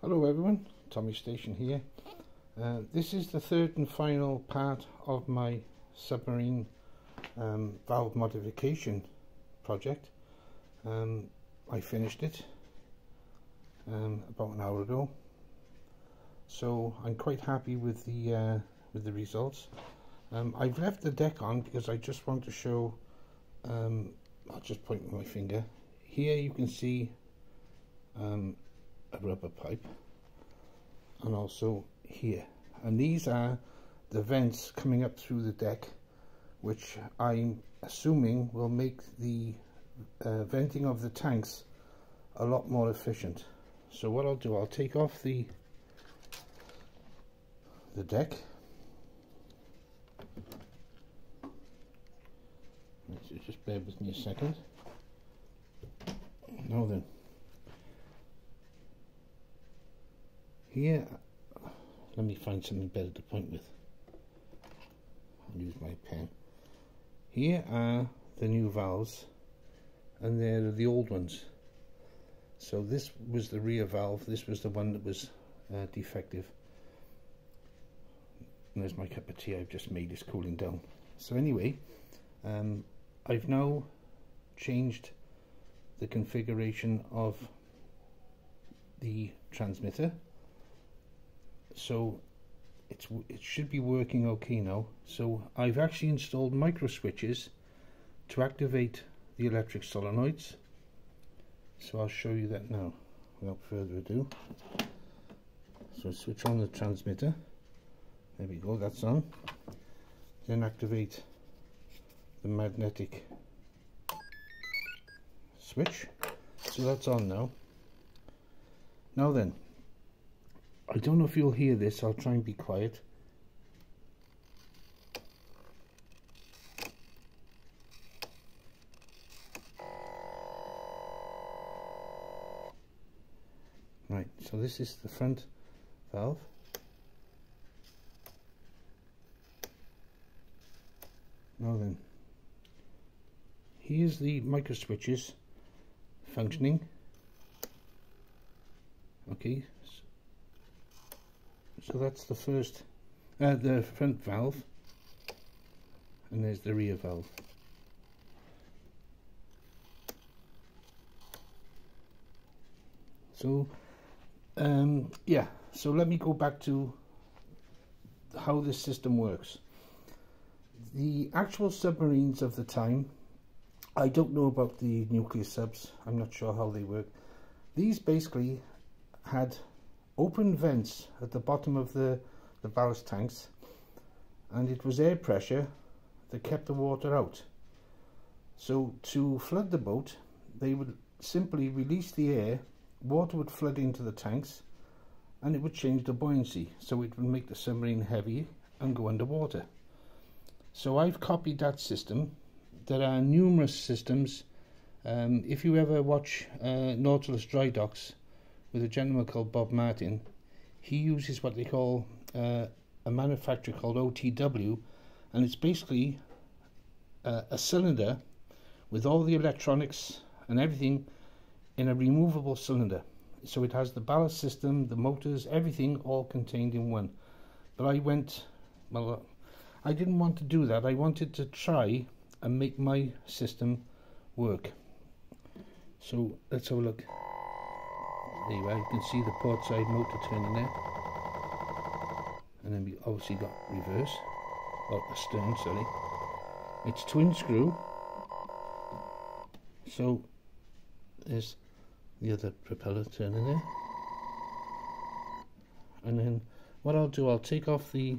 Hello everyone, Tommy Station here. This is the third and final part of my submarine valve modification project. I finished it about an hour ago, so I'm quite happy with the results. I've left the deck on because I just want to show. I'll just point with my finger. Here you can see a rubber pipe, and also here, and these are the vents coming up through the deck, which I'm assuming will make the venting of the tanks a lot more efficient. So what I'll do, I'll take off the deck. Just bear with me a second. Now then, here, let me find something better to point with. I'll use my pen. Here are the new valves, and there are the old ones. So this was the rear valve, this was the one that was defective. And there's my cup of tea I've just made, it's cooling down. So anyway, I've now changed the configuration of the transmitter, so it should be working okay now. So I've actually installed micro switches to activate the electric solenoids, so I'll show you that now without further ado. So switch on the transmitter, there we go, that's on. Then activate the magnetic switch, so that's on now. Now then, I don't know if you'll hear this, I'll try and be quiet. Right, so this is the front valve. Now then, here's the micro switches functioning. Okay, so that's the first, the front valve, and there's the rear valve. So yeah, so let me go back to how this system works. The actual submarines of the time, I don't know about the nuclear subs, I'm not sure how they work. These basically had open vents at the bottom of the ballast tanks, and it was air pressure that kept the water out. So to flood the boat, they would simply release the air, water would flood into the tanks, and it would change the buoyancy, so it would make the submarine heavy and go underwater. So I've copied that system. There are numerous systems. If you ever watch Nautilus Dry Docks with a gentleman called Bob Martin, he uses what they call a manufacturer called OTW, and it's basically a cylinder with all the electronics and everything in a removable cylinder. So it has the ballast system, the motors, everything all contained in one. But I went, well, I didn't want to do that. I wanted to try and make my system work. So let's have a look. There you are, you can see the port side motor turning there. And then we obviously got reverse, or astern, sorry. It's twin screw. So there's the other propeller turning there. And then what I'll do, I'll take off the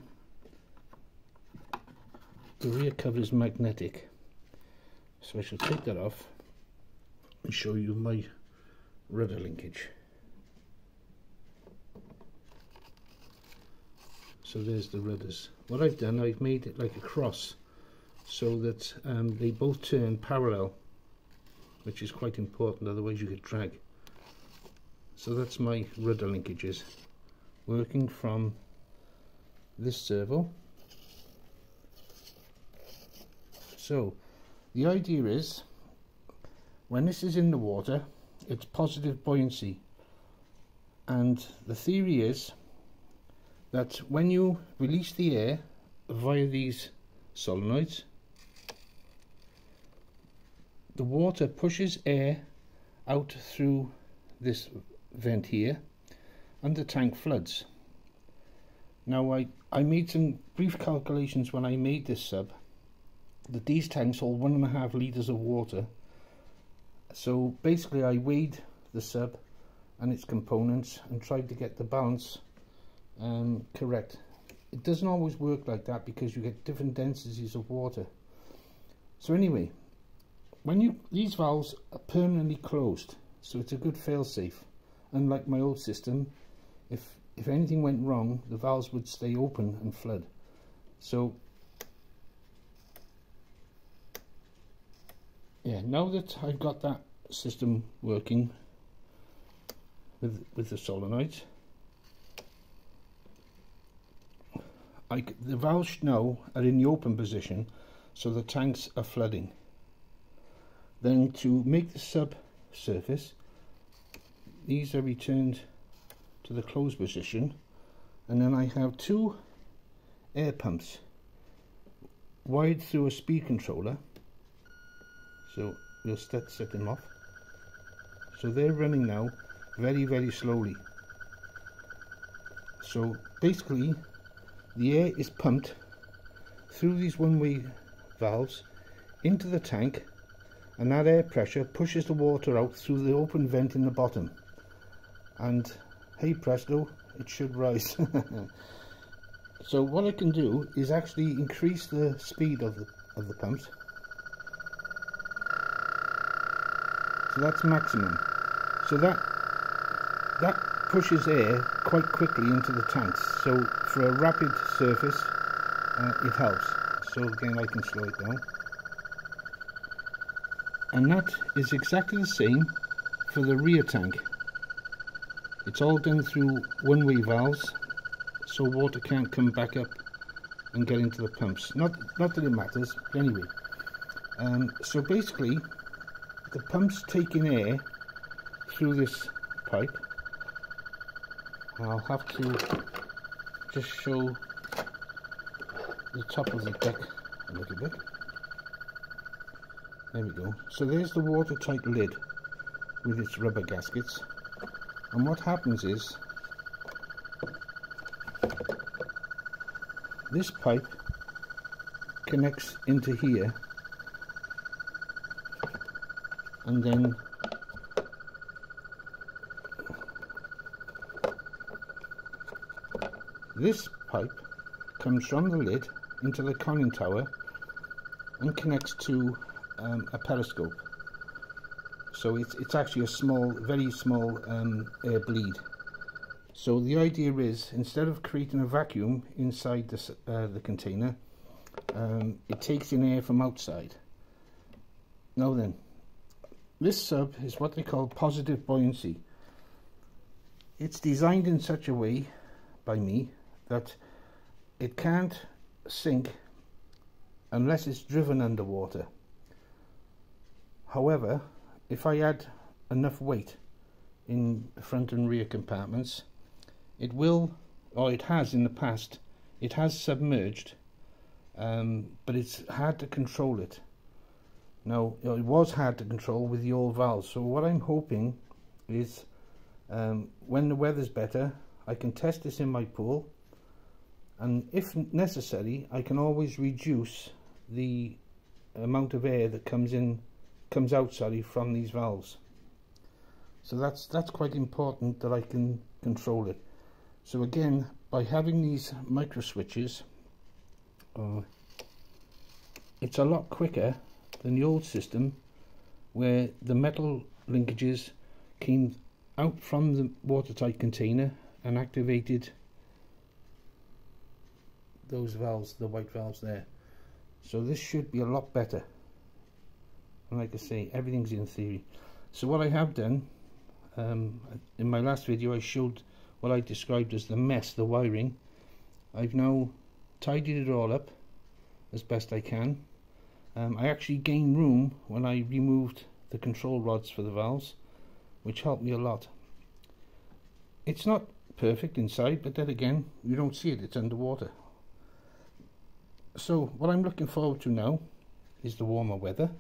rear cover is magnetic. So I shall take that off and show you my rudder linkage. So there's the rudders. What I've done, I've made it like a cross so that they both turn parallel, which is quite important, otherwise you could drag. So that's my rudder linkages working from this servo. So the idea is, when this is in the water, it's positive buoyancy, And the theory is that when you release the air via these solenoids, the water pushes air out through this vent here and the tank floods. Now I made some brief calculations when I made this sub that these tanks hold 1.5 litres of water. So basically I weighed the sub and its components and tried to get the balance correct. It doesn't always work like that because you get different densities of water. So anyway, when these valves are permanently closed, so it's a good fail-safe. Unlike my old system, if anything went wrong, the valves would stay open and flood. So yeah, now that I've got that system working with the solenoids, the valves now are in the open position, so the tanks are flooding. Then to make the sub surface, these are returned to the closed position, and then I have 2 air pumps wired through a speed controller. So we'll set them off. So they're running now very, very slowly. So basically the air is pumped through these one-way valves into the tank, and that air pressure pushes the water out through the open vent in the bottom, and hey presto, it should rise. So what I can do is actually increase the speed of the pumps. So that's maximum. So that pushes air quite quickly into the tanks. So for a rapid surface, it helps. So again, I can slow it down. And that is exactly the same for the rear tank. It's all done through one-way valves, so water can't come back up and get into the pumps. Not that it matters, but anyway. So basically, the pumps take in air through this pipe. I'll have to just show the top of the deck a little bit. There we go. So there's the watertight lid with its rubber gaskets. And what happens is, this pipe connects into here, and then this pipe comes from the lid into the conning tower and connects to a periscope. So it's actually a small, very small air bleed. So the idea is, instead of creating a vacuum inside the container, it takes in air from outside. Now then, this sub is what they call positive buoyancy. It's designed in such a way by me that it can't sink unless it's driven underwater. However, if I add enough weight in the front and rear compartments, it will, or it has in the past, it has submerged, but it's hard to control it. Now, it was hard to control with the old valves, so what I'm hoping is when the weather's better, I can test this in my pool, and if necessary, I can always reduce the amount of air that comes out from these valves. So that's quite important, that I can control it. So again, by having these micro switches, it's a lot quicker than the old system, where the metal linkages came out from the watertight container and activated those valves, the white valves there. So this should be a lot better. And like I say, everything's in theory. So what I have done, in my last video I showed what I described as the mess, the wiring. I've now tidied it all up as best I can. I actually gained room when I removed the control rods for the valves, which helped me a lot. It's not perfect inside, but then again, you don't see it, it's underwater. So what I'm looking forward to now is the warmer weather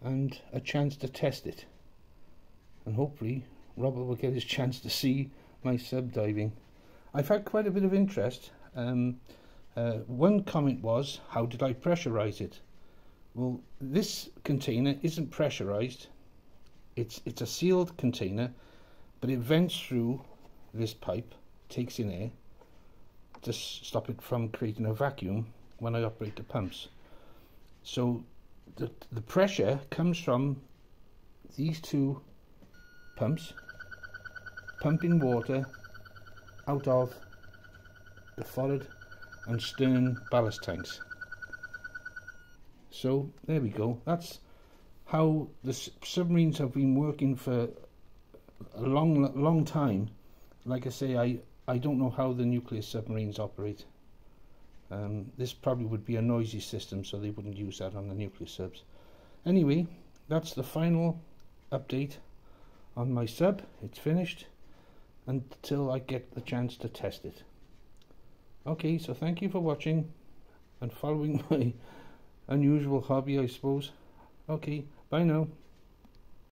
and a chance to test it, and hopefully Robert will get his chance to see my sub diving. I've had quite a bit of interest. One comment was, how did I pressurize it? Well, this container isn't pressurized. It's a sealed container, but it vents through this pipe, takes in air to stop it from creating a vacuum when I operate the pumps. So the pressure comes from these two pumps pumping water out of the forward and stern ballast tanks. So there we go. That's how the submarines have been working for a long time. Like I say, I don't know how the nuclear submarines operate. This probably would be a noisy system, so they wouldn't use that on the nuclear subs. Anyway, that's the final update on my sub. It's finished until I get the chance to test it. Okay, so thank you for watching and following my unusual hobby, I suppose. Okay, bye now.